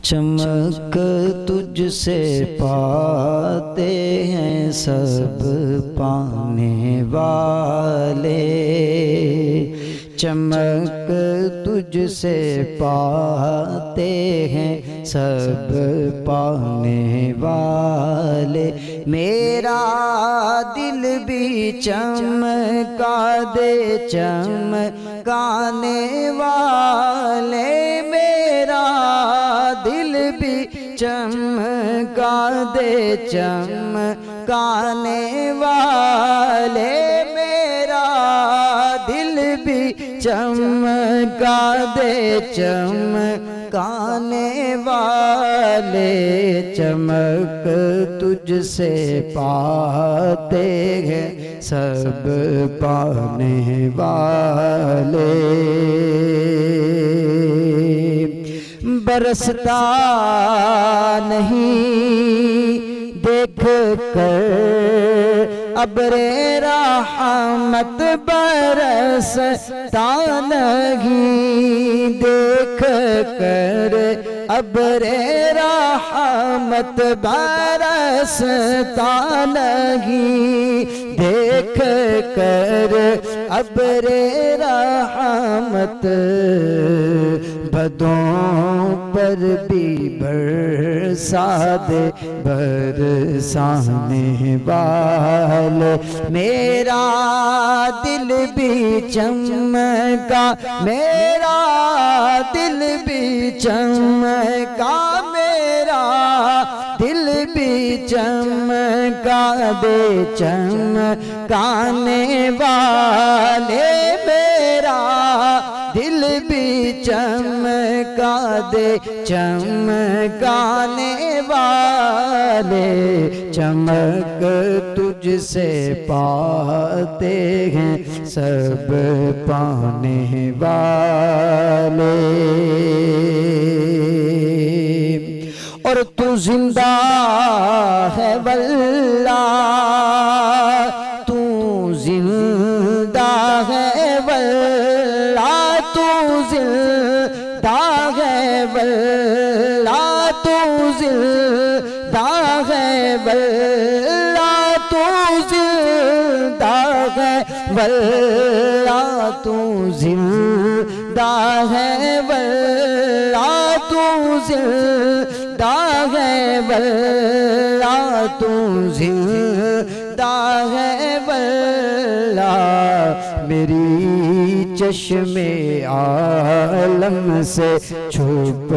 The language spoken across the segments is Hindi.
चमक तुझसे पाते हैं सब पाने वाले, चमक तुझसे पाते हैं सब पाने वाले। मेरा दिल भी चमका दे चमकाने वाले, मेरा दिल भी चमका दे चमकाने वाले, मेरा दिल भी चमका दे चमकाने वाले। चमक तुझसे पाते हैं सब पाने वाले। बरसता नहीं देख कर अब्रे रहमत, बरसता नहीं देख कर अब्रे रहमत, बरसता नहीं देख कर अब्रे रहमत। बदों पर भी बरसा दे बरसाने वाले, मेरा दिल भी चमका, मेरा दिल भी चमका, मेरा दिल भी चमका दे चमकाने वाले, मेरा दिल भी चमका दे चमकाने वाले। चमक तुझसे पाते हैं सब पाने वाले। और तू जिंदा है वल्लाह, तू जिंदा है वल्लाह, तू जिंदा है वल्लाह, तू जिंदा है वल्लाह, तू जिंदा है वल्लाह, तू जिंदा है वल्लाह, तू जिंदा है वल्लाह, तू जिंदा है वल्लाह। मेरी चश्मे आलम से छुप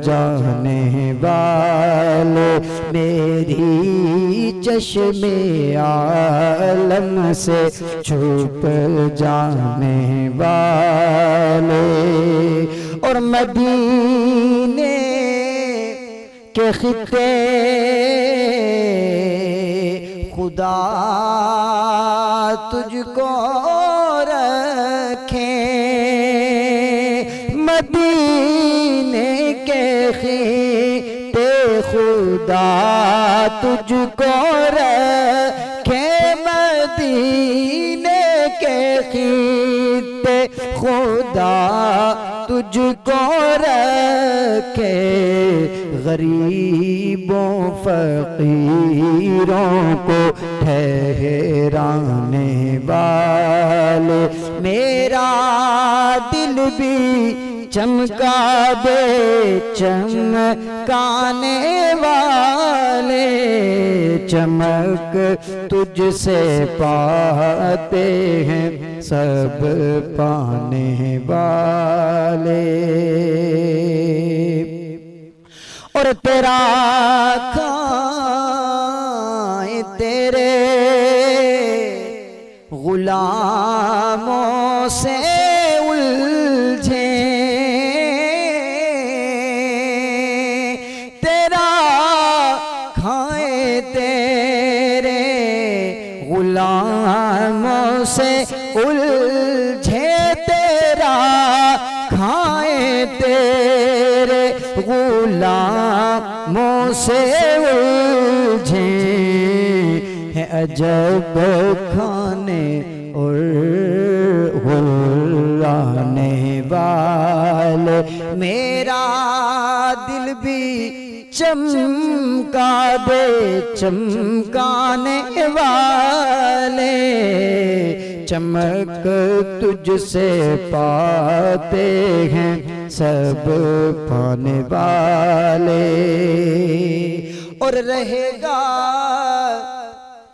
जाने वाले, मेरी चश्मे आलम से छुप जाने वाले। और मदीने के खित्ते खुदा तुझको रखे, मदीने के खित्ते खुदा तुझको रखे, मदीने के खित्ते खुदा तुझको रखे। गरीबों फकीरों को ठहराने वाले, मेरा दिल भी चमका दे चमकाने वाले। चमक तुझसे पाते हैं सब पाने वाले। और तेरा खाए तेरे गुलामों से उलझे, तेरा खाए तेरे गुलामों से उलझे, तेरा खाए तेरे गुलामों से उलझे हैं अजब खाने और हुर्राने वाले। मेरा दिल भी चमका दे चमकाने वाले, चमक तुझसे पाते हैं सब पाने वाले। और रहेगा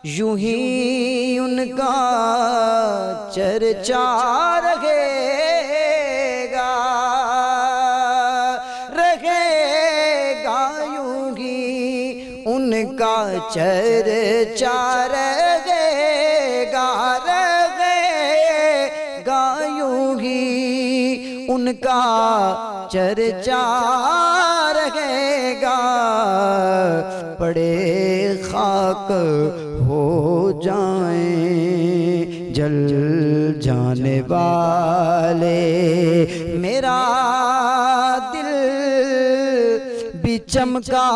यूं ही उनका चर्चा रहेगा, रहेगा यूं ही उनका चर्चा रहेगा, रहेगा यूं ही उनका चर्चा रहेगा। पड़े खाक हो जाएं जल जाने वाले, मेरा दिल भी चमका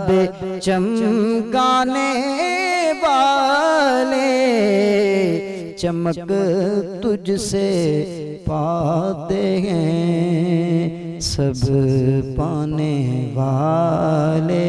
दे चमकाने वाले, चमक तुझसे पाते हैं सब पाने वाले।